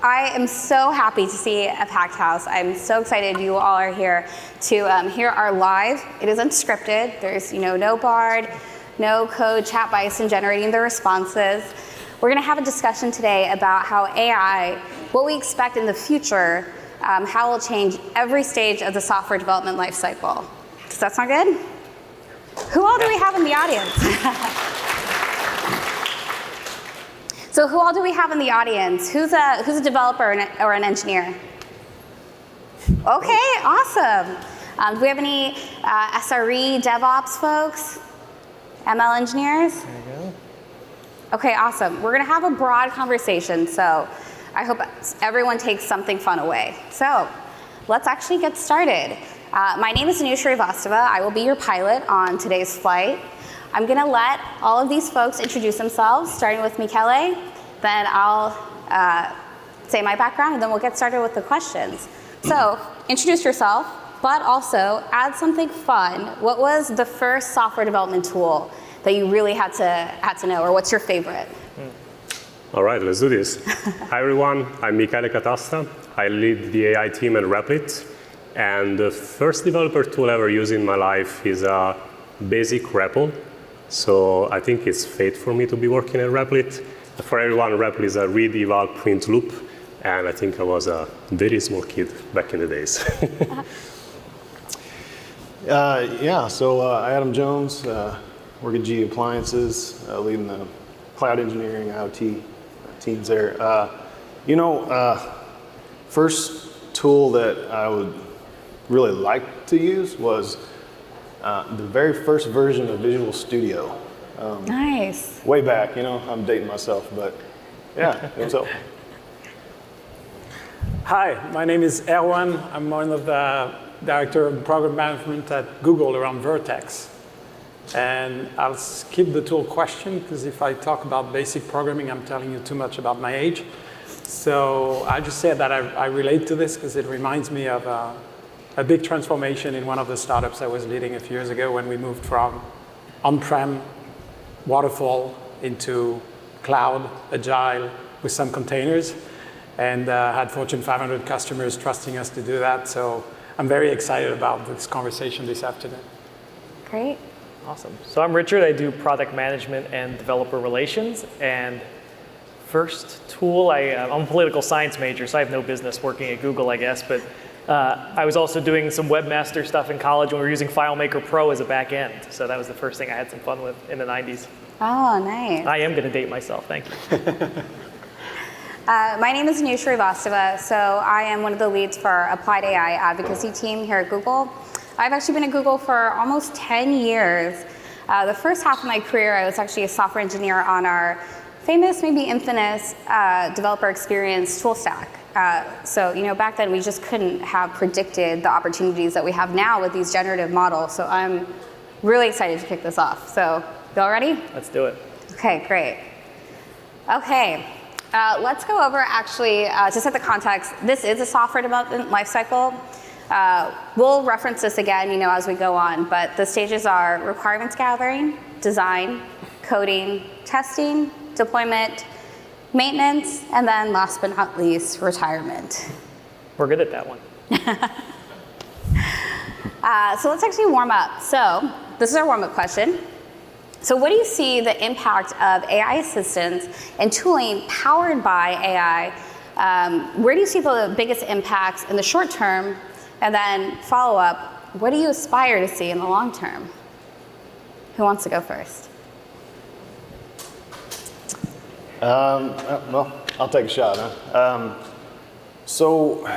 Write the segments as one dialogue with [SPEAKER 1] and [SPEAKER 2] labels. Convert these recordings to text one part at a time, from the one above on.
[SPEAKER 1] I am so happy to see a packed house. I'm so excited you all are here to hear our live. It is unscripted. There's no Bard, no code chat bison generating the responses. We're going to have a discussion today about how AI, what we expect in the future, how it will change every stage of the software development lifecycle. Does that sound good? Who all do we have in the audience? So who all do we have in the audience? Who's a developer or an engineer? Okay, awesome. Do we have any SRE, DevOps folks? ML engineers?
[SPEAKER 2] There you go.
[SPEAKER 1] Okay, awesome. We're going to have a broad conversation, so I hope everyone takes something fun away. So let's actually get started. My name is Srivastava. I will be your pilot on today's flight. I'm going to let all of these folks introduce themselves, starting with Michele. Then I'll say my background, and then we'll get started with the questions. So introduce yourself, but also add something fun. What was the first software development tool that you really had to know, or what's your favorite?
[SPEAKER 3] All right, let's do this. Hi, everyone. I'm Michele Catasta. I lead the AI team at Replit. And the first developer tool I ever used in my life is a basic REPL. So I think it's fate for me to be working at Replit. For everyone, REPL is a read, eval, print loop. And I think I was a very small kid back in the days.
[SPEAKER 2] Adam Jones, work at GE Appliances, leading the cloud engineering IoT teams there. First tool that I would really like to use was the very first version of Visual Studio.
[SPEAKER 1] Nice.
[SPEAKER 2] Way back, I'm dating myself, but yeah, what's up?
[SPEAKER 4] Hi, my name is Erwan. I'm one of the director of program management at Google around Vertex. And I'll skip the tool question, because if I talk about basic programming, I'm telling you too much about my age. So I just said that I relate to this because it reminds me of a big transformation in one of the startups I was leading a few years ago when we moved from on-prem waterfall into cloud, agile, with some containers, and had Fortune 500 customers trusting us to do that. So I'm very excited about this conversation this afternoon.
[SPEAKER 1] Great.
[SPEAKER 5] Awesome. So I'm Richard. I do product management and developer relations. And first tool, I'm a political science major, so I have no business working at Google, I guess. But I was also doing some webmaster stuff in college when we were using FileMaker Pro as a back end. So that was the first thing I had some fun with in the 90s.
[SPEAKER 1] Oh, nice.
[SPEAKER 5] I am going to date myself. Thank you.
[SPEAKER 1] My name is Srivastava. So I am one of the leads for our Applied AI Advocacy team here at Google. I've actually been at Google for almost 10 years. The first half of my career, I was actually a software engineer on our famous, maybe infamous, developer experience tool stack. So back then we just couldn't have predicted the opportunities that we have now with these generative models. So I'm really excited to kick this off. So y'all ready?
[SPEAKER 5] Let's do it.
[SPEAKER 1] Okay, great. Okay, let's go over actually, to set the context, this is a software development lifecycle. We'll reference this again, as we go on, but the stages are requirements gathering, design, coding, testing, deployment, maintenance, and then last but not least, retirement.
[SPEAKER 5] We're good at that one.
[SPEAKER 1] So let's actually warm up. So this is our warm-up question. So what do you see the impact of AI assistance and tooling powered by AI? Where do you see the biggest impacts in the short term? And then follow up, what do you aspire to see in the long term? Who wants to go first?
[SPEAKER 2] Well, I'll take a shot. So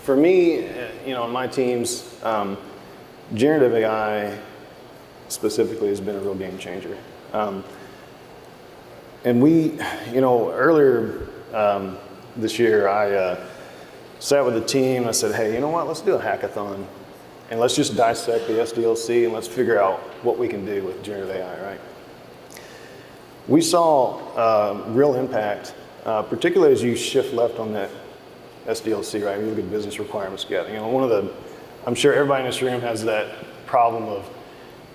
[SPEAKER 2] for me, on my teams, generative AI specifically has been a real game changer. And we, earlier this year, I sat with the team. I said, hey, you know what? Let's do a hackathon, and let's just dissect the SDLC, and let's figure out what we can do with generative AI, right? We saw real impact, particularly as you shift left on that SDLC, right? You look at business requirements gathering. I'm sure everybody in this room has that problem of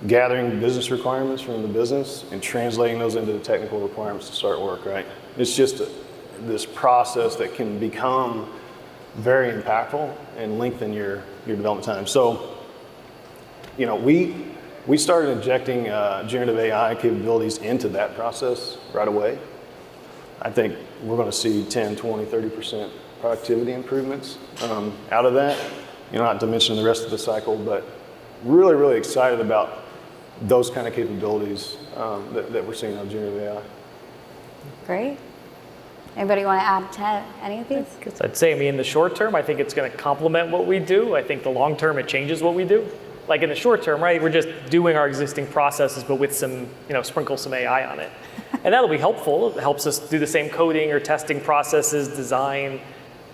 [SPEAKER 2] gathering business requirements from the business and translating those into the technical requirements to start work, right? It's just this process that can become very impactful and lengthen your development time. So, we started injecting generative AI capabilities into that process right away. I think we're going to see 10, 20, 30% productivity improvements out of that. Not to mention the rest of the cycle, but really, really excited about those kind of capabilities that we're seeing on generative AI.
[SPEAKER 1] Great. Anybody want to add to any of these?
[SPEAKER 5] I'd say, in the short term, I think it's going to complement what we do. I think the long term, it changes what we do. Like in the short term, right, we're just doing our existing processes, but with some, sprinkle some AI on it. And that'll be helpful. It helps us do the same coding or testing processes, design.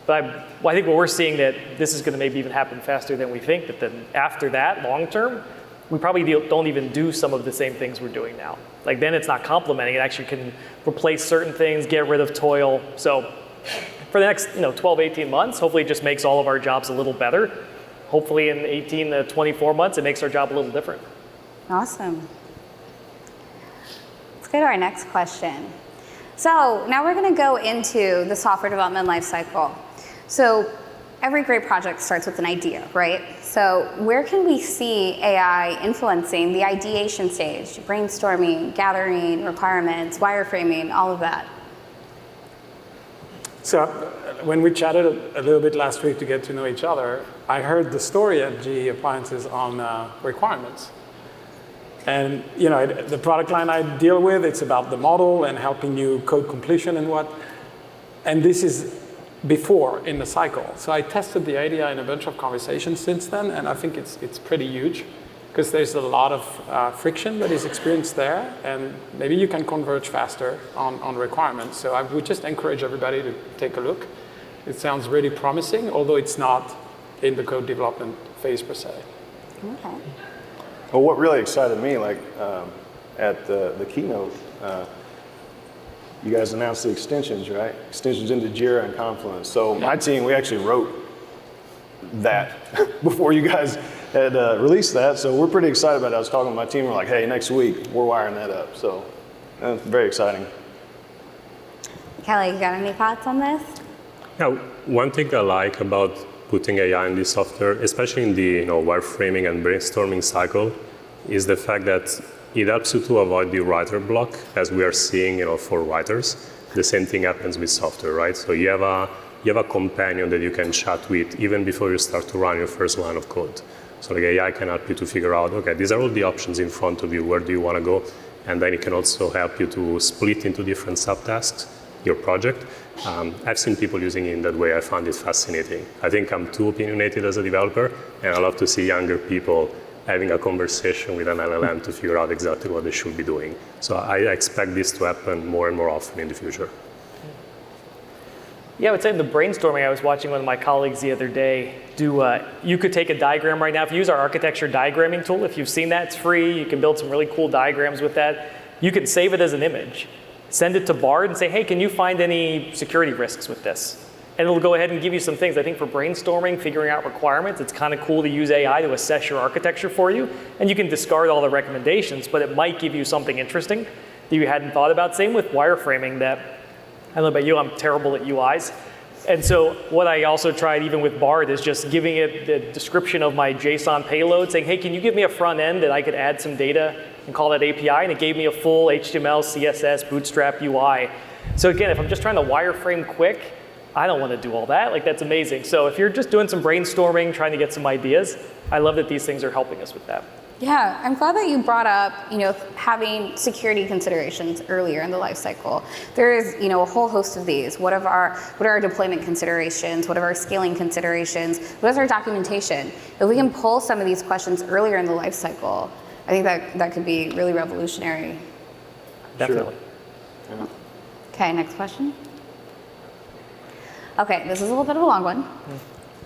[SPEAKER 5] But I think what we're seeing that this is going to maybe even happen faster than we think, that then after that, long term, we probably don't even do some of the same things we're doing now. Like then it's not complementing, it actually can replace certain things, get rid of toil. So for the next 12, 18 months, hopefully it just makes all of our jobs a little better. Hopefully in 18 to 24 months, it makes our job a little different.
[SPEAKER 1] Awesome. Let's go to our next question. So now we're going to go into the software development lifecycle. So every great project starts with an idea, right? So where can we see AI influencing the ideation stage, brainstorming, gathering requirements, wireframing, all of that?
[SPEAKER 4] So when we chatted a little bit last week to get to know each other, I heard the story at GE Appliances on requirements. And the product line I deal with, it's about the model and helping you code completion and what. And this is before in the cycle. So I tested the idea in a bunch of conversations since then, and I think it's pretty huge because there's a lot of friction that is experienced there, and maybe you can converge faster on requirements. So I would just encourage everybody to take a look. It sounds really promising, although it's not in the code development phase per se.
[SPEAKER 1] Okay.
[SPEAKER 2] Well, what really excited me, at the keynote, you guys announced the extensions, right? Extensions into Jira and Confluence. So my team, we actually wrote that before you guys had released that. So we're pretty excited about it. I was talking to my team, we're like, hey, next week, we're wiring that up. So that's very exciting.
[SPEAKER 1] Kelly, you got any thoughts on this?
[SPEAKER 3] Yeah, one thing I like about putting AI in this software, especially in the wireframing and brainstorming cycle, is the fact that it helps you to avoid the writer block, as we are seeing, for writers. The same thing happens with software, right? So you have a companion that you can chat with even before you start to run your first line of code. So the AI can help you to figure out, okay, these are all the options in front of you. Where do you want to go? And then it can also help you to split into different subtasks your project. I've seen people using it in that way. I found it fascinating. I think I'm too opinionated as a developer, and I love to see younger people having a conversation with an LLM to figure out exactly what they should be doing. So I expect this to happen more and more often in the future.
[SPEAKER 5] Yeah, I would say in the brainstorming, I was watching one of my colleagues the other day do, you could take a diagram right now. If you use our architecture diagramming tool, if you've seen that, it's free. You can build some really cool diagrams with that. You can save it as an image, send it to Bard and say, hey, can you find any security risks with this? And it'll go ahead and give you some things. I think for brainstorming, figuring out requirements, it's kind of cool to use AI to assess your architecture for you. And you can discard all the recommendations, but it might give you something interesting that you hadn't thought about. Same with wireframing that, I don't know about you, I'm terrible at UIs. And so what I also tried even with Bard is just giving it the description of my JSON payload, saying, hey, can you give me a front end that I could add some data and call that API? And it gave me a full HTML, CSS, Bootstrap UI. So again, if I'm just trying to wireframe quick, I don't want to do all that. Like, that's amazing. So if you're just doing some brainstorming, trying to get some ideas, I love that these things are helping us with that.
[SPEAKER 1] Yeah, I'm glad that you brought up, having security considerations earlier in the life cycle. There is, a whole host of these. What are our deployment considerations? What are our scaling considerations? What is our documentation? If we can pull some of these questions earlier in the life cycle, I think that could be really revolutionary.
[SPEAKER 5] Definitely.
[SPEAKER 2] Sure. Yeah.
[SPEAKER 1] Okay, next question. Okay, this is a little bit of a long one.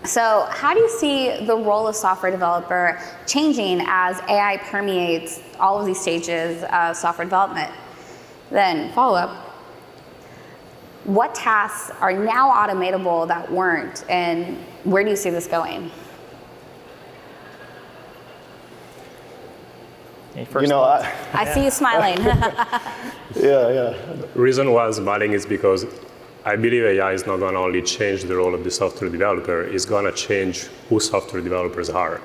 [SPEAKER 1] So how do you see the role of software developer changing as AI permeates all of these stages of software development? Then follow up, what tasks are now automatable that weren't, and where do you see this going? I see you smiling.
[SPEAKER 2] Yeah.
[SPEAKER 3] The reason why I'm smiling is because I believe AI is not going to only change the role of the software developer, it's going to change who software developers are.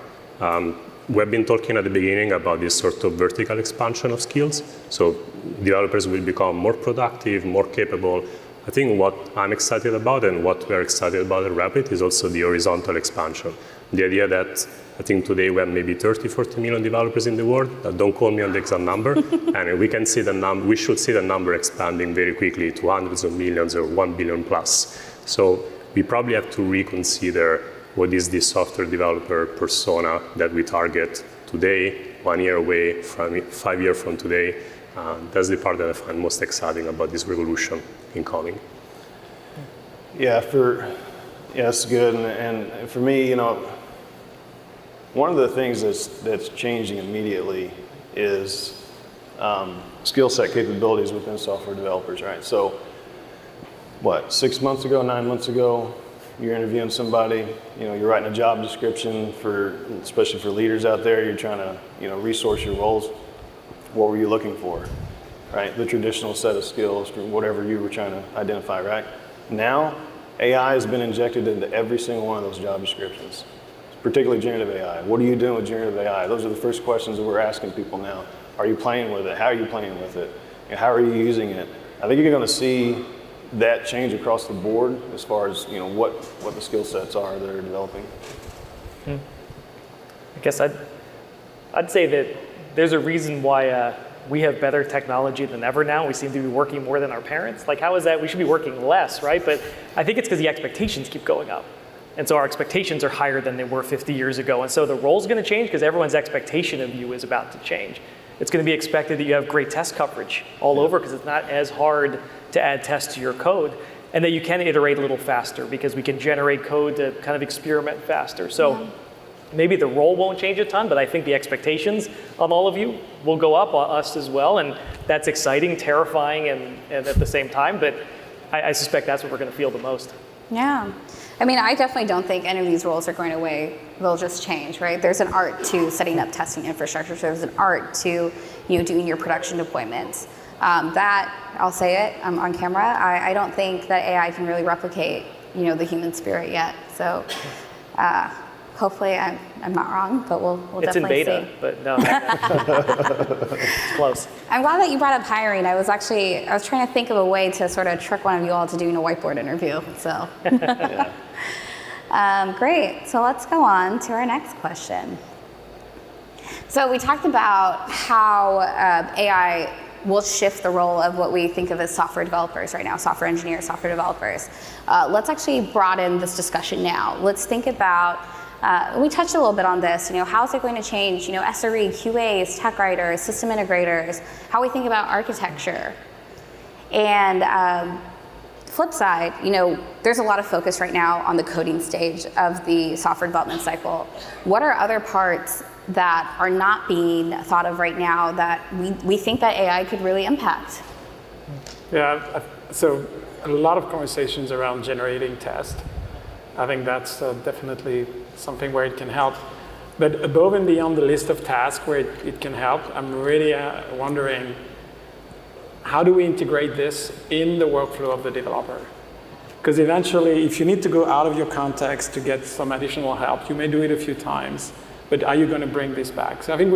[SPEAKER 3] We've been talking at the beginning about this sort of vertical expansion of skills. So developers will become more productive, more capable. I think what I'm excited about and what we're excited about at Rapid is also the horizontal expansion. The idea that I think today we have maybe 30, 40 million developers in the world. Don't quote me on the exact number. And we can see the we should see the number expanding very quickly to hundreds of millions or 1 billion plus. So we probably have to reconsider what is the software developer persona that we target today, 1 year away, from 5 years from today. That's the part that I find most exciting about this revolution incoming.
[SPEAKER 2] Yeah, that's good. And for me, you know, one of the things that's changing immediately is skill set capabilities within software developers, right? So, 6 months ago, 9 months ago, you're interviewing somebody, you know, you're writing a job description especially for leaders out there, you're trying to, you know, resource your roles. What were you looking for, right? The traditional set of skills, whatever you were trying to identify, right? Now, AI has been injected into every single one of those job descriptions, particularly generative AI. What are you doing with generative AI? Those are the first questions that we're asking people now. Are you playing with it? How are you playing with it? And how are you using it? I think you're going to see that change across the board as far as, you know, what the skill sets are that are developing.
[SPEAKER 5] I guess I'd say that there's a reason why we have better technology than ever now. We seem to be working more than our parents. Like, how is that? We should be working less, right? But I think it's because the expectations keep going up. And so our expectations are higher than they were 50 years ago. And so the role's going to change because everyone's expectation of you is about to change. It's going to be expected that you have great test coverage all over because it's not as hard to add tests to your code, and that you can iterate a little faster because we can generate code to kind of experiment faster. So maybe the role won't change a ton, but I think the expectations on all of you will go up, on us as well, and that's exciting, terrifying, and at the same time, but I suspect that's what we're going to feel the most.
[SPEAKER 1] Yeah. I mean, I definitely don't think any of these roles are going away. They'll just change, right? There's an art to setting up testing infrastructure. So there's an art to, you know, doing your production deployments. That, I'll say it, I'm on camera, I don't think that AI can really replicate, you know, the human spirit yet. So hopefully I'm not wrong, but we'll definitely see.
[SPEAKER 5] It's in beta, but no. It's close.
[SPEAKER 1] I'm glad that you brought up hiring. I was trying to think of a way to sort of trick one of you all to doing a whiteboard interview, so. Great, so let's go on to our next question. So we talked about how AI will shift the role of what we think of as software developers right now, software engineers, software developers. Let's actually broaden this discussion now. Let's think about, we touched a little bit on this, you know, how is it going to change, you know, SRE, QAs, tech writers, system integrators, how we think about architecture. And flip side, you know, there's a lot of focus right now on the coding stage of the software development cycle. What are other parts that are not being thought of right now that we think that AI could really impact?
[SPEAKER 4] Yeah, so a lot of conversations around generating tests. I think that's definitely something where it can help. But above and beyond the list of tasks where it can help, I'm really wondering, how do we integrate this in the workflow of the developer? Because eventually, if you need to go out of your context to get some additional help, you may do it a few times, but are you going to bring this back? So I think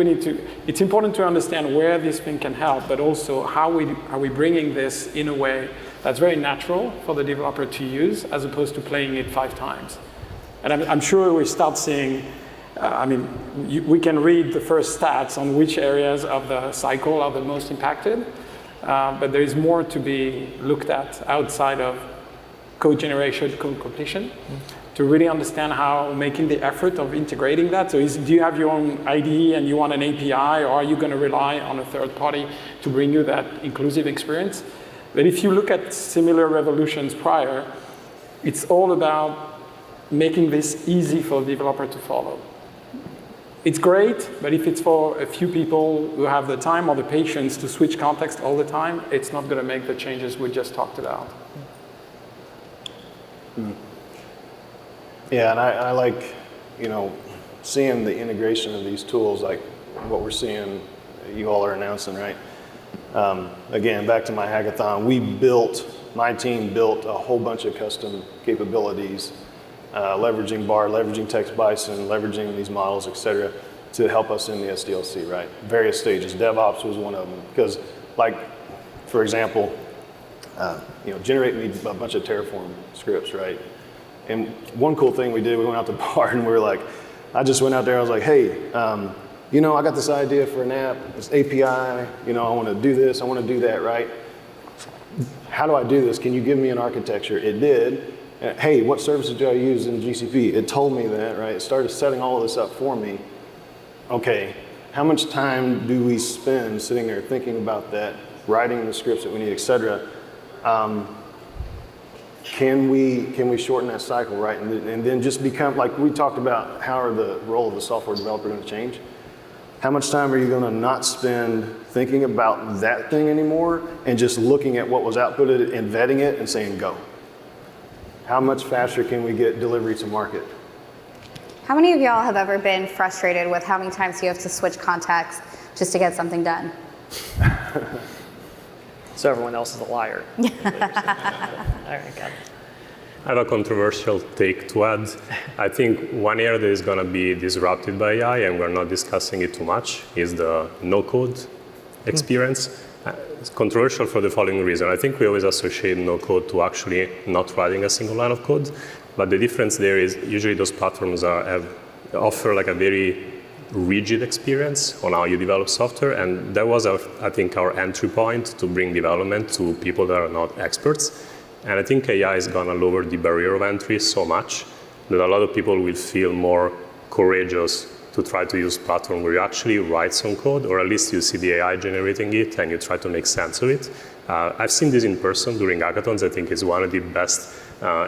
[SPEAKER 4] it's important to understand where this thing can help, but also how are we bringing this in a way that's very natural for the developer to use, as opposed to playing it 5 times. And I'm sure we start seeing, we can read the first stats on which areas of the cycle are the most impacted, but there is more to be looked at outside of code generation, code completion, to really understand how making the effort of integrating that. So do you have your own IDE and you want an API, or are you going to rely on a third party to bring you that inclusive experience? But if you look at similar revolutions prior, it's all about making this easy for the developer to follow. It's great, but if it's for a few people who have the time or the patience to switch context all the time, it's not going to make the changes we just talked about.
[SPEAKER 2] Yeah, and I like, you know, seeing the integration of these tools, like what we're seeing you all are announcing, right? Again, back to my hackathon, we built my team built a whole bunch of custom capabilities, leveraging BAR, leveraging text bison, leveraging these models, et cetera, to help us in the SDLC, right? Various stages. DevOps was one of them. Because, like, for example, generate me a bunch of Terraform scripts, right? And one cool thing we did, we went out to BAR and we were like, I just went out there, I was like, hey, I got this idea for an app, this API, I want to do this, I want to do that, right? How do I do this? Can you give me an architecture? It did. Hey, what services do I use in GCP? It told me that, right? It started setting all of this up for me. Okay, how much time do we spend sitting there thinking about that, writing the scripts that we need, et cetera? Can we shorten that cycle, right? And then just become, like we talked about, how are the role of the software developer going to change? How much time are you going to not spend thinking about that thing anymore and just looking at what was outputted and vetting it and saying go? How much faster can we get delivery to market?
[SPEAKER 1] How many of y'all have ever been frustrated with how many times you have to switch context just to get something done?
[SPEAKER 5] So everyone else is a liar. All right, got it.
[SPEAKER 3] I have a controversial take to add. I think one area that is going to be disrupted by AI, and we're not discussing it too much, is the no-code experience. It's controversial for the following reason. I think we always associate no-code to actually not writing a single line of code, but the difference there is usually those platforms offer like a very rigid experience on how you develop software, and that was, I think, our entry point to bring development to people that are not experts. And I think AI is going to lower the barrier of entry so much that a lot of people will feel more courageous to try to use platform where you actually write some code, or at least you see the AI generating it and you try to make sense of it. I've seen this in person during hackathons. I think it's one of the best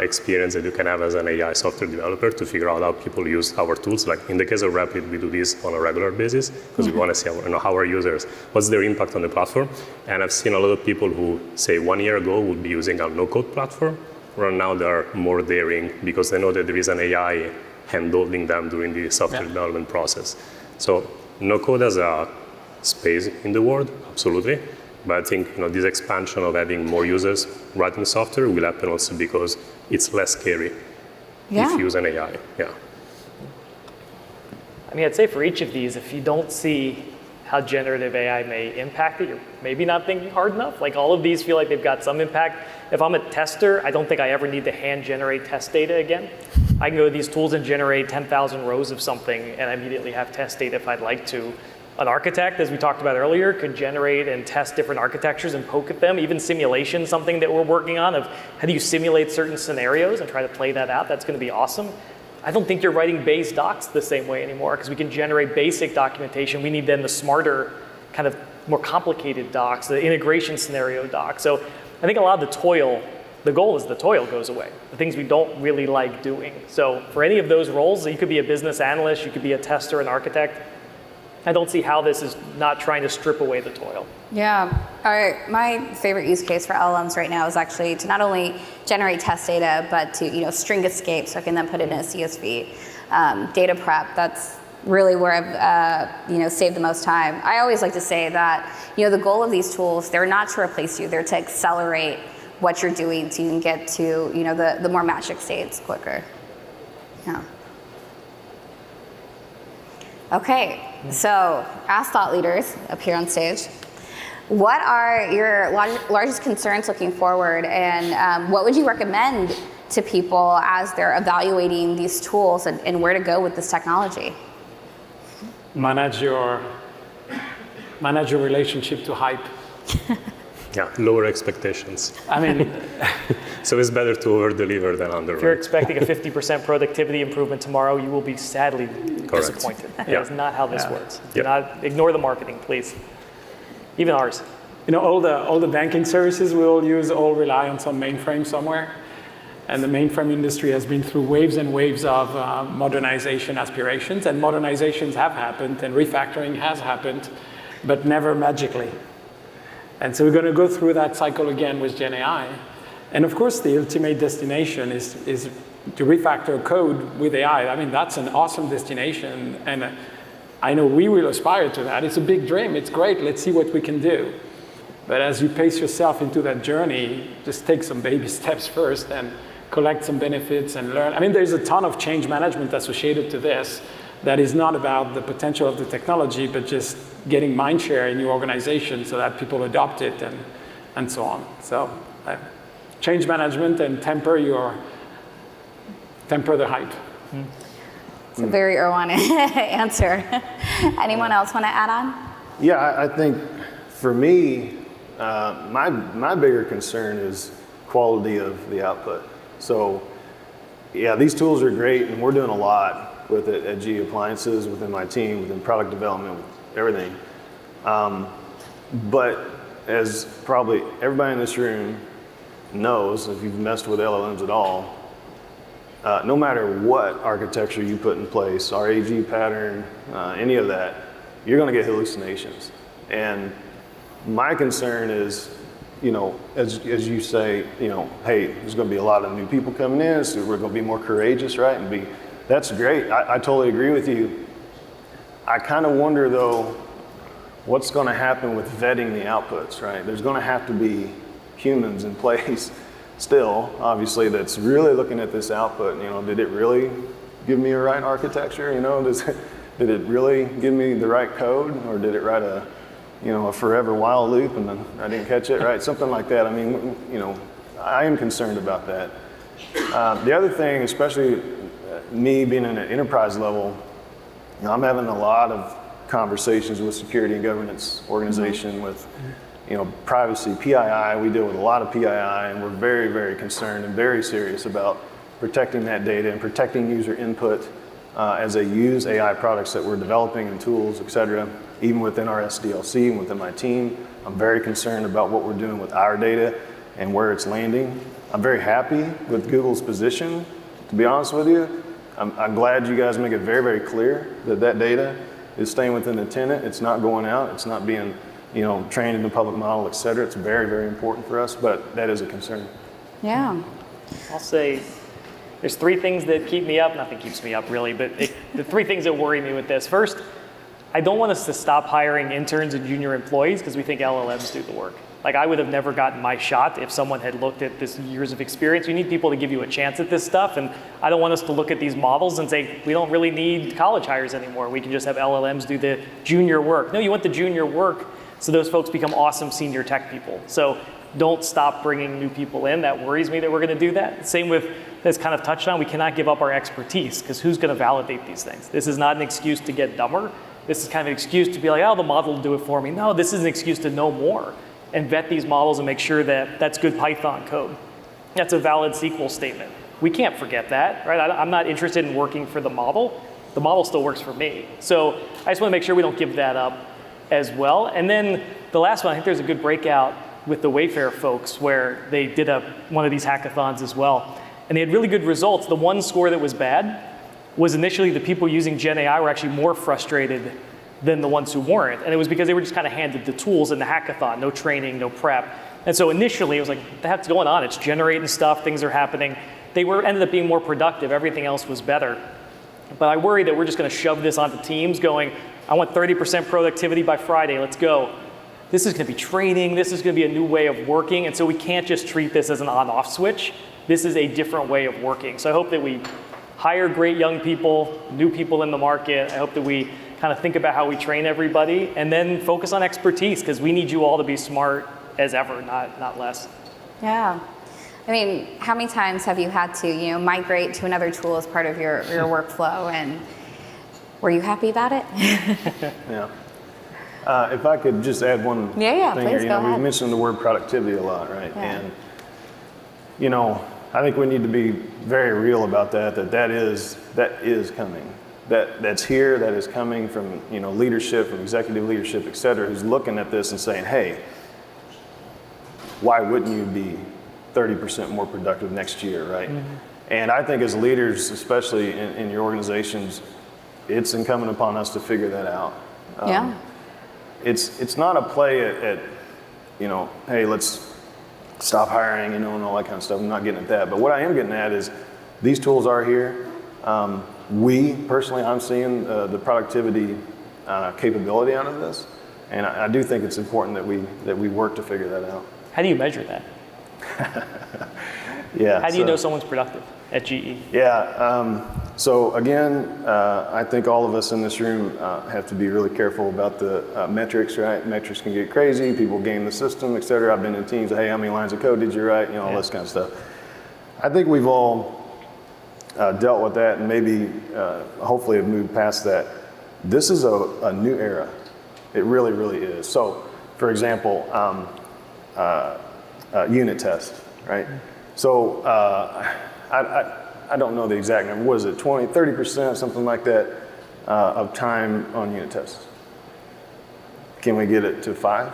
[SPEAKER 3] experience that you can have as an AI software developer to figure out how people use our tools. Like in the case of Replit, we do this on a regular basis because we want to see how our users, what's their impact on the platform. And I've seen a lot of people who, say, 1 year ago would be using a no-code platform, where now they're more daring because they know that there is an AI handholding them during the software development process. So no-code has a space in the world, absolutely. But I think this expansion of having more users writing software will happen also because it's less scary if you use an AI. Yeah.
[SPEAKER 5] I mean, I'd say for each of these, if you don't see how generative AI may impact it, you're maybe not thinking hard enough. Like all of these feel like they've got some impact. If I'm a tester, I don't think I ever need to hand generate test data again. I can go to these tools and generate 10,000 rows of something and immediately have test data if I'd like to. An architect, as we talked about earlier, could generate and test different architectures and poke at them. Even simulation, something that we're working on of how do you simulate certain scenarios and try to play that out. That's going to be awesome. I don't think you're writing base docs the same way anymore because we can generate basic documentation. We need then the smarter, kind of more complicated docs, the integration scenario docs. So I think a lot of the toil, the goal is the toil goes away, the things we don't really like doing. So for any of those roles, you could be a business analyst, you could be a tester, an architect. I don't see how this is not trying to strip away the toil.
[SPEAKER 1] Yeah. All right. My favorite use case for LLMs right now is actually to not only generate test data, but to string escape, so I can then put it in a CSV. Data prep. That's really where I've saved the most time. I always like to say that the goal of these tools, they're not to replace you. They're to accelerate what you're doing so you can get to the more magic states quicker. Yeah. Okay, so as thought leaders up here on stage, what are your largest concerns looking forward, and what would you recommend to people as they're evaluating these tools and where to go with this technology?
[SPEAKER 4] Manage your relationship to hype.
[SPEAKER 3] Yeah, lower expectations.
[SPEAKER 4] I mean,
[SPEAKER 3] so it's better to over-deliver than under.
[SPEAKER 5] If you're expecting a 50% productivity improvement tomorrow, you will be sadly disappointed. That's not how this works. Do not ignore the marketing, please. Even ours.
[SPEAKER 4] All the banking services we all use all rely on some mainframe somewhere. And the mainframe industry has been through waves and waves of modernization aspirations. And modernizations have happened, and refactoring has happened, but never magically. And so we're going to go through that cycle again with Gen AI. And of course, the ultimate destination is to refactor code with AI. I mean, that's an awesome destination. And I know we will aspire to that. It's a big dream. It's great. Let's see what we can do. But as you pace yourself into that journey, just take some baby steps first and collect some benefits and learn. I mean, there's a ton of change management associated to this that is not about the potential of the technology, but just getting mind share in your organization so that people adopt it and so on. So change management and temper the hype.
[SPEAKER 1] It's a very Erwan answer. Anyone else want to add on?
[SPEAKER 2] Yeah, I think for me, my bigger concern is quality of the output. So yeah, these tools are great, and we're doing a lot with it at GE Appliances, within my team, within product development, with everything. But as probably everybody in this room knows, if you've messed with LLMs at all, no matter what architecture you put in place, RAG pattern, any of that, you're going to get hallucinations. And my concern is, you know, as you say, you know, hey, there's going to be a lot of new people coming in, so we're going to be more courageous, right? And that's great. I totally agree with you. I kind of wonder, though, what's going to happen with vetting the outputs, right? There's going to have to be humans in place still, obviously, that's really looking at this output. You know, did it really give me a right architecture? You know, did it really give me the right code, or did it write a forever while loop and then I didn't catch it, right? Something like that. I mean, you know, I am concerned about that. The other thing, especially me being in an enterprise level, you know, I'm having a lot of conversations with security and governance organization, with, you know, privacy, PII. We deal with a lot of PII, and we're very, very concerned and very serious about protecting that data and protecting user input as they use AI products that we're developing and tools, et cetera. Even within our SDLC and within my team, I'm very concerned about what we're doing with our data and where it's landing. I'm very happy with Google's position, to be honest with you. I'm glad you guys make it very, very clear that that data is staying within the tenant. It's not going out. It's not being, you know, trained in the public model, et cetera. It's very, very important for us, but that is a concern.
[SPEAKER 1] Yeah.
[SPEAKER 5] I'll say there's three things that keep me up. Nothing keeps me up, really, but the three things that worry me with this. First, I don't want us to stop hiring interns and junior employees because we think LLMs do the work. Like, I would have never gotten my shot if someone had looked at this years of experience. You need people to give you a chance at this stuff, and I don't want us to look at these models and say, we don't really need college hires anymore. We can just have LLMs do the junior work. No, you want the junior work so those folks become awesome senior tech people. So don't stop bringing new people in. That worries me that we're going to do that. Same with, as kind of touched on, we cannot give up our expertise, because who's going to validate these things? This is not an excuse to get dumber. This is kind of an excuse to be like, oh, the model will do it for me. No, this is an excuse to know more and vet these models and make sure that that's good Python code. That's a valid SQL statement. We can't forget that, right? I'm not interested in working for the model. The model still works for me. So I just want to make sure we don't give that up as well. And then the last one, I think there's a good breakout with the Wayfair folks where they did one of these hackathons as well. And they had really good results. The one score that was bad was initially the people using Gen AI were actually more frustrated than the ones who weren't. And it was because they were just kind of handed the tools in the hackathon, no training, no prep. And so initially it was like, what the heck's going on? It's generating stuff, things are happening. They ended up being more productive, everything else was better. But I worry that we're just gonna shove this onto teams going, I want 30% productivity by Friday, let's go. This is gonna be training, this is gonna be a new way of working, and so we can't just treat this as an on-off switch. This is a different way of working. So I hope that we hire great young people, new people in the market. I hope that we kind of think about how we train everybody, and then focus on expertise, because we need you all to be smart as ever, not less.
[SPEAKER 1] Yeah. I mean, how many times have you had to, migrate to another tool as part of your workflow, and were you happy about it?
[SPEAKER 2] Yeah. If I could just add one thing
[SPEAKER 1] please,
[SPEAKER 2] here.
[SPEAKER 1] go ahead.
[SPEAKER 2] We mentioned the word productivity a lot, right?
[SPEAKER 1] Yeah.
[SPEAKER 2] And, I think we need to be very real about that is coming. That's here, that is coming from, leadership, from executive leadership, et cetera, who's looking at this and saying, hey, why wouldn't you be 30% more productive next year, right? Mm-hmm. And I think as leaders, especially in your organizations, it's incumbent upon us to figure that out. It's not a play at hey, let's stop hiring, and all that kind of stuff. I'm not getting at that. But what I am getting at is these tools are here. I'm seeing the productivity capability out of this. And I do think it's important that we work to figure that out.
[SPEAKER 5] How do you measure that?
[SPEAKER 2] Yeah.
[SPEAKER 5] How do you know someone's productive at GE?
[SPEAKER 2] Yeah. So again, I think all of us in this room have to be really careful about the metrics, right? Metrics can get crazy. People game the system, et cetera. I've been in teams. Hey, how many lines of code did you write? All this kind of stuff. I think we've all dealt with that, and maybe hopefully have moved past that. This is a new era. It really, really is. So, for example, unit test, right? So I don't know the exact number. What is it, 20, 30%, something like that, of time on unit tests? Can we get it to 5?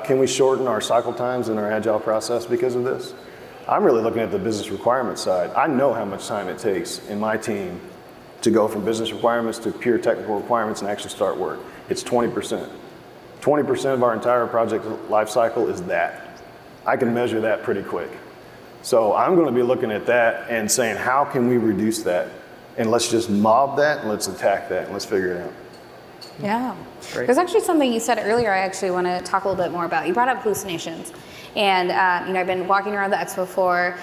[SPEAKER 2] Can we shorten our cycle times in our agile process because of this? I'm really looking at the business requirements side. I know how much time it takes in my team to go from business requirements to pure technical requirements and actually start work. It's 20%. 20% of our entire project lifecycle is that. I can measure that pretty quick. So I'm going to be looking at that and saying, how can we reduce that? And let's just mob that, and let's attack that, and let's figure it out.
[SPEAKER 1] Yeah.
[SPEAKER 5] Great.
[SPEAKER 1] There's actually something you said earlier I actually want to talk a little bit more about. You brought up hallucinations. And I've been walking around the expo floor,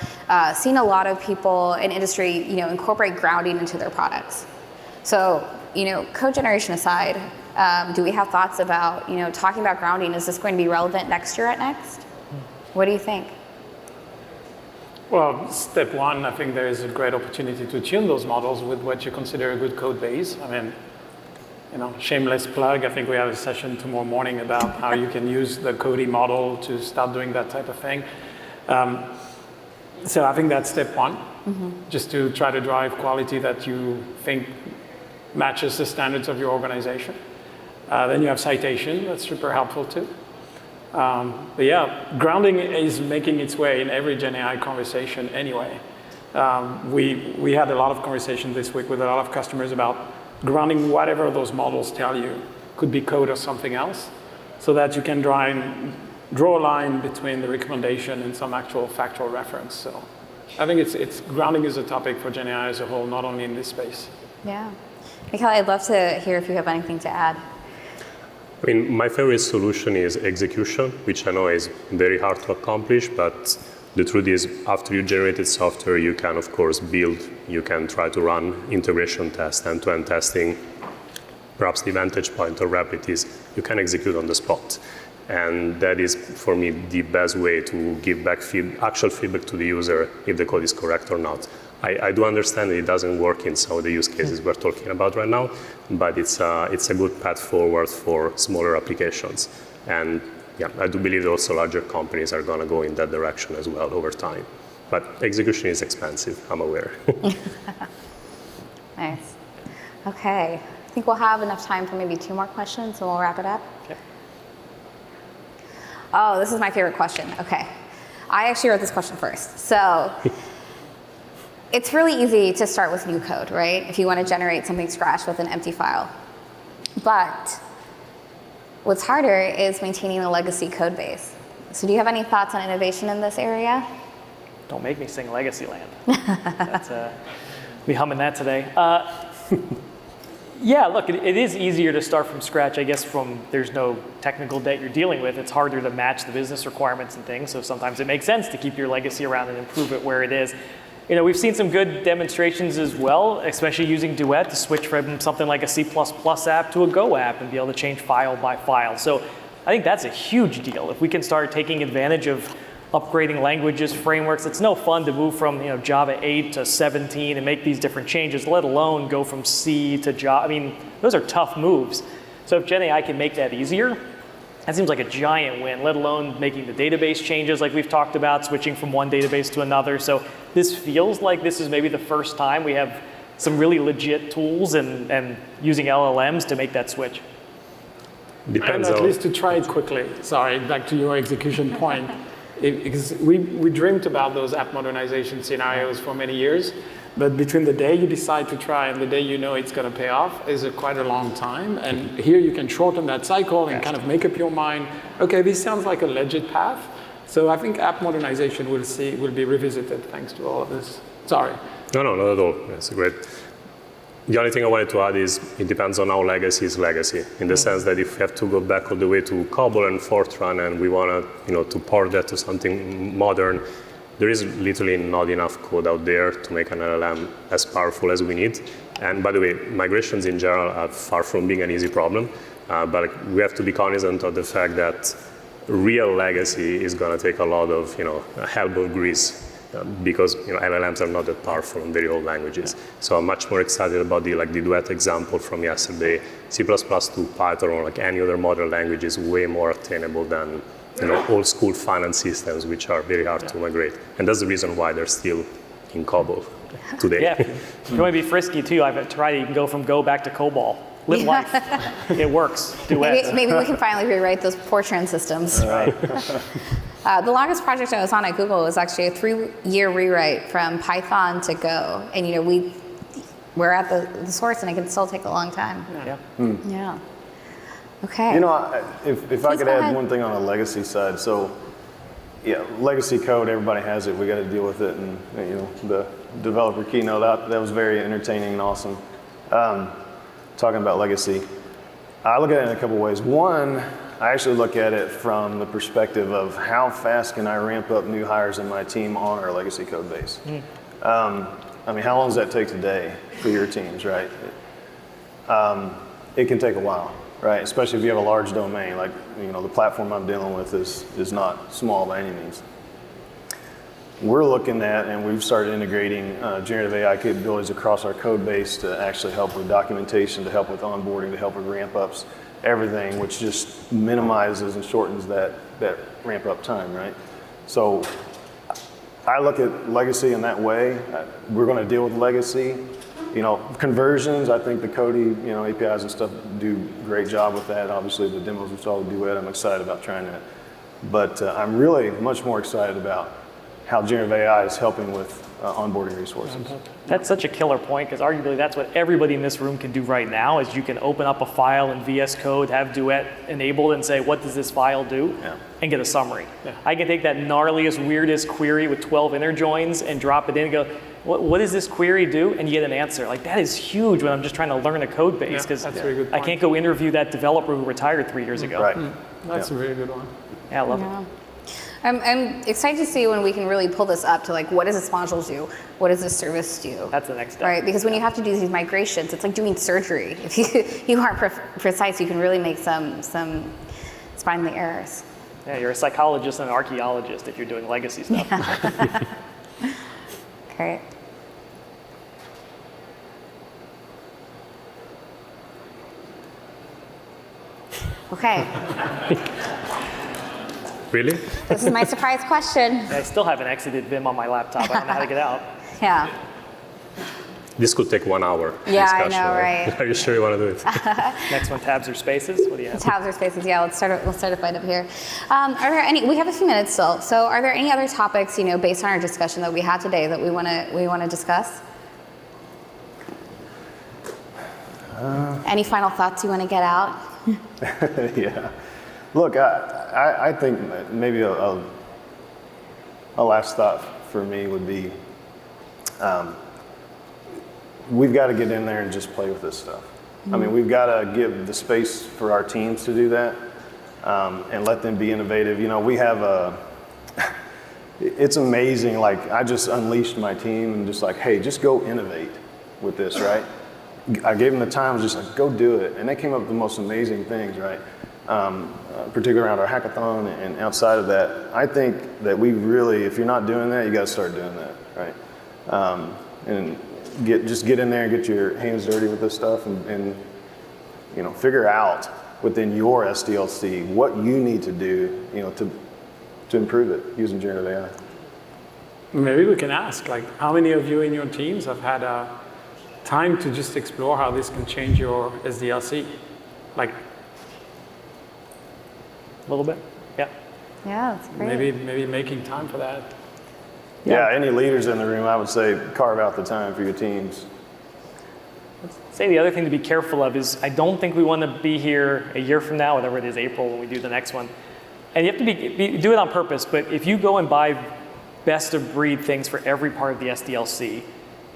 [SPEAKER 1] seeing a lot of people in industry, incorporate grounding into their products. So, code generation aside, do we have thoughts about, talking about grounding? Is this going to be relevant next year at Next? What do you think?
[SPEAKER 4] Well, step one, I think there is a great opportunity to tune those models with what you consider a good code base. I mean, shameless plug, I think we have a session tomorrow morning about how you can use the Cody model to start doing that type of thing. So I think that's step one, just to try to drive quality that you think matches the standards of your organization. Then you have citation, that's super helpful too. But yeah, grounding is making its way in every Gen AI conversation anyway. We had a lot of conversation this week with a lot of customers about grounding whatever those models tell you, could be code or something else, so that you can draw a line between the recommendation and some actual factual reference. So I think it's grounding is a topic for Gen AI as a whole, not only in this space.
[SPEAKER 1] Yeah. Mikhail, I'd love to hear if you have anything to add.
[SPEAKER 3] I mean, my favorite solution is execution, which I know is very hard to accomplish, but the truth is, after you generated software, you can, of course, build, you can try to run integration tests, end-to-end testing. Perhaps the vantage point of Replit is you can execute on the spot. And that is, for me, the best way to give back actual feedback to the user if the code is correct or not. I do understand that it doesn't work in some of the use cases we're talking about right now, but it's a good path forward for smaller applications. And yeah, I do believe also larger companies are going to go in that direction as well over time. But execution is expensive, I'm aware.
[SPEAKER 1] Nice. Okay. I think we'll have enough time for maybe 2 more questions, and we'll wrap it up.
[SPEAKER 5] Okay.
[SPEAKER 1] Oh, this is my favorite question. Okay. I actually wrote this question first. So it's really easy to start with new code, right? If you want to generate something scratch with an empty file. But what's harder is maintaining a legacy code base. So do you have any thoughts on innovation in this area?
[SPEAKER 5] Don't make me sing Legacy Land. That's we humming that today. Yeah, look, it is easier to start from scratch, I guess, there's no technical debt you're dealing with. It's harder to match the business requirements and things, so sometimes it makes sense to keep your legacy around and improve it where it is. We've seen some good demonstrations as well, especially using Duet to switch from something like a C++ app to a Go app and be able to change file by file. So I think that's a huge deal. If we can start taking advantage of upgrading languages, frameworks, it's no fun to move from Java 8 to 17 and make these different changes, let alone go from C to Java. I mean, those are tough moves. So if Gen AI can make that easier, that seems like a giant win, let alone making the database changes like we've talked about, switching from one database to another. So this feels like this is maybe the first time we have some really legit tools and using LLMs to make that switch.
[SPEAKER 4] Depends and at least to try it quickly. Sorry, back to your execution point. Because we dreamed about those app modernization scenarios for many years, but between the day you decide to try and the day you know it's going to pay off is quite a long time. And here you can shorten that cycle and kind of make up your mind, okay, this sounds like a legit path. So I think app modernization will be revisited thanks to all of this. Sorry.
[SPEAKER 3] No, not at all. That's great. The only thing I wanted to add is it depends on how legacy is legacy, in the sense that if we have to go back all the way to COBOL and Fortran and we want to port that to something modern, there is literally not enough code out there to make an LLM as powerful as we need. And by the way, migrations in general are far from being an easy problem, but we have to be cognizant of the fact that real legacy is going to take a lot of elbow grease. Because LLMs are not that powerful in very old languages. So I'm much more excited about the Duet example from yesterday. C++ to Python or any other modern language is way more attainable than old school finance systems, which are very hard to migrate. And that's the reason why they're still in COBOL today.
[SPEAKER 5] Yeah, if you want to be frisky too, I've tried it. You can go from Go back to COBOL. Live life. It works. Duet.
[SPEAKER 1] Maybe we can finally rewrite those Fortran systems.
[SPEAKER 5] Right.
[SPEAKER 1] The longest project I was on at Google was actually a 3-year rewrite from Python to Go. And we're at the source and it can still take a long time.
[SPEAKER 5] Yeah.
[SPEAKER 1] Yeah. Okay.
[SPEAKER 2] If I could add one thing on the legacy side. So, yeah, legacy code, everybody has it. We got to deal with it. And, the developer keynote, that was very entertaining and awesome. Talking about legacy. I look at it in a couple ways. One, I actually look at it from the perspective of how fast can I ramp up new hires in my team on our legacy code base. How long does that take today for your teams, right? It can take a while, right? Especially if you have a large domain, like the platform I'm dealing with is not small by any means. We're looking at, and we've started integrating generative AI capabilities across our code base to actually help with documentation, to help with onboarding, to help with ramp ups, everything, which just minimizes and shortens that ramp up time, right? So I look at legacy in that way. We're going to deal with legacy. Conversions, I think the Cody, APIs and stuff do a great job with that. Obviously, the demos we saw with Duet, I'm excited about trying that. But I'm really much more excited about how generative AI is helping with onboarding resources.
[SPEAKER 5] That's such a killer point, because arguably that's what everybody in this room can do right now, is you can open up a file in VS Code, have Duet enabled, and say, what does this file do?
[SPEAKER 2] Yeah.
[SPEAKER 5] And get a summary. Yeah. I can take that gnarliest, weirdest query with 12 inner joins and drop it in and go, what does this query do? And you get an answer. That is huge when I'm just trying to learn a code base, because I can't go interview that developer who retired 3 years ago.
[SPEAKER 2] Right.
[SPEAKER 4] That's a really good one.
[SPEAKER 5] Yeah, I love it.
[SPEAKER 1] I'm excited to see when we can really pull this up to what does this module do? What does this service do?
[SPEAKER 5] That's the next step.
[SPEAKER 1] Right, because when you have to do these migrations, it's like doing surgery. If you aren't precise, you can really make some spinal errors.
[SPEAKER 5] Yeah, you're a psychologist and an archaeologist if you're doing legacy stuff.
[SPEAKER 1] Yeah. Great. Okay.
[SPEAKER 3] Really?
[SPEAKER 1] This is my surprise question.
[SPEAKER 5] I still haven't exited Vim on my laptop. I don't know how to get out.
[SPEAKER 1] Yeah.
[SPEAKER 3] This could take 1 hour.
[SPEAKER 1] Yeah, I
[SPEAKER 3] discussion,
[SPEAKER 1] know, right?
[SPEAKER 3] Are you sure you want to do it?
[SPEAKER 5] Next one, tabs or spaces? What do you have?
[SPEAKER 1] Tabs or spaces, yeah, let's start it right up here. Are there any, we have a few minutes still, so are there any other topics, based on our discussion that we had today that we want to discuss? Any final thoughts you want to get out?
[SPEAKER 2] Yeah. Look, I think maybe a last thought for me would be, we've got to get in there and just play with this stuff.
[SPEAKER 1] Mm-hmm.
[SPEAKER 2] We've got to give the space for our teams to do that, and let them be innovative. We have it's amazing. I just unleashed my team and just hey, just go innovate with this, right? I gave them the time, just go do it. And they came up with the most amazing things, right? Particularly around our hackathon and outside of that. I think that we really, if you're not doing that, you got to start doing that, right? And just get in there and get your hands dirty with this stuff and figure out within your SDLC what you need to do, to improve it using generative AI.
[SPEAKER 4] Maybe we can ask, how many of you in your teams have had time to just explore how this can change your SDLC?
[SPEAKER 5] A little bit, yeah.
[SPEAKER 1] Yeah, that's great.
[SPEAKER 4] Maybe making time for that.
[SPEAKER 2] Yeah, any leaders in the room, I would say carve out the time for your teams.
[SPEAKER 5] I'd say the other thing to be careful of is I don't think we want to be here a year from now, whatever it is, April, when we do the next one. And you have to do it on purpose, but if you go and buy best of breed things for every part of the SDLC,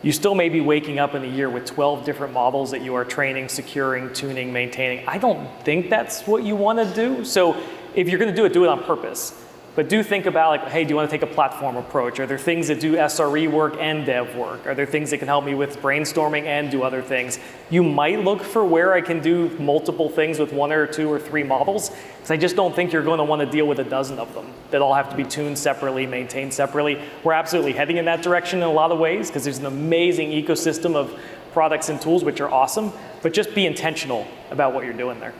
[SPEAKER 5] you still may be waking up in a year with 12 different models that you are training, securing, tuning, maintaining. I don't think that's what you want to do. So if you're going to do it on purpose. But do think about, like, hey, do you want to take a platform approach? Are there things that do SRE work and dev work? Are there things that can help me with brainstorming and do other things? You might look for where I can do multiple things with 1 or 2 or 3 models, because I just don't think you're going to want to deal with a dozen of them that all have to be tuned separately, maintained separately. We're absolutely heading in that direction in a lot of ways, because there's an amazing ecosystem of products and tools which are awesome, but just be intentional about what you're doing there.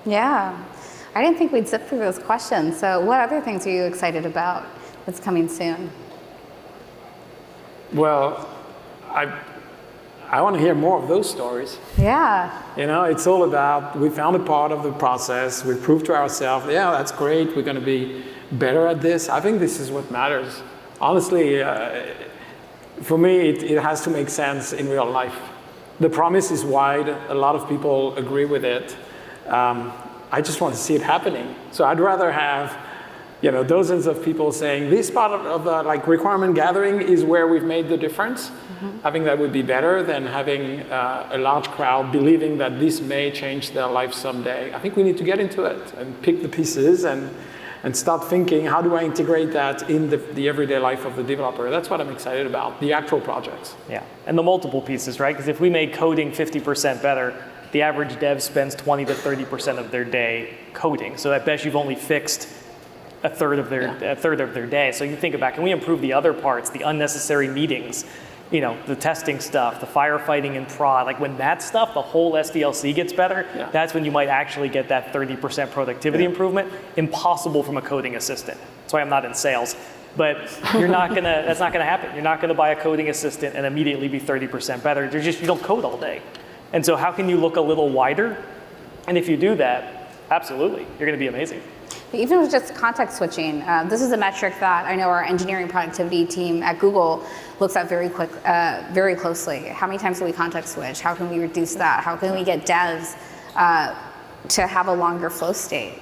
[SPEAKER 1] Yeah. I didn't think we'd zip through those questions. So what other things are you excited about that's coming soon?
[SPEAKER 4] Well, I want to hear more of those stories.
[SPEAKER 1] Yeah.
[SPEAKER 4] You know, it's all about, we found a part of the process, we proved to ourselves, yeah, that's great, we're going to be better at this. I think this is what matters. Honestly, for me, it has to make sense in real life. The promise is wide, a lot of people agree with it. I just want to see it happening. So I'd rather have, you know, dozens of people saying this part of the like requirement gathering is where we've made the difference. I think that would be better than having a large crowd believing that this may change their life someday. I think we need to get into it and pick the pieces and start thinking, how do I integrate that in the everyday life of the developer? That's what I'm excited about, the actual projects.
[SPEAKER 5] Yeah, and the multiple pieces, right? Because if we made coding 50% better, the average dev spends 20 to 30% of their day coding. So at best, you've only fixed a third of their day. So you think about, can we improve the other parts, the unnecessary meetings, you know, the testing stuff, the firefighting in prod? Like when that stuff, the whole SDLC gets better, that's when you might actually get that 30% productivity improvement. Impossible from a coding assistant. That's why I'm not in sales. But you're not gonna, that's not gonna happen. You're not gonna buy a coding assistant and immediately be 30% better. You don't code all day. And so how can you look a little wider? And if you do that, absolutely, you're going to be amazing.
[SPEAKER 1] Even with just context switching, this is a metric that I know our engineering productivity team at Google looks at very closely. How many times do we context switch? How can we reduce that? How can we get devs to have a longer flow state?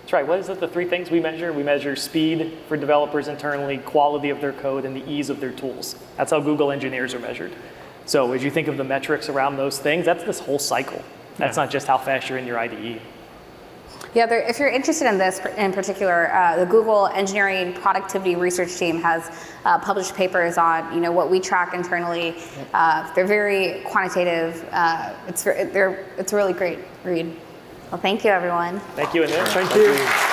[SPEAKER 5] That's right. What is it, the 3 things we measure? We measure speed for developers internally, quality of their code, and the ease of their tools. That's how Google engineers are measured. So as you think of the metrics around those things, that's this whole cycle. That's not just how fast you're in your IDE.
[SPEAKER 1] Yeah, if you're interested in this in particular, the Google Engineering Productivity Research Team has published papers on, you know, what we track internally. They're very quantitative. It's a really great read. Well, thank you, everyone.
[SPEAKER 5] Thank you, Anil.
[SPEAKER 4] Thank you.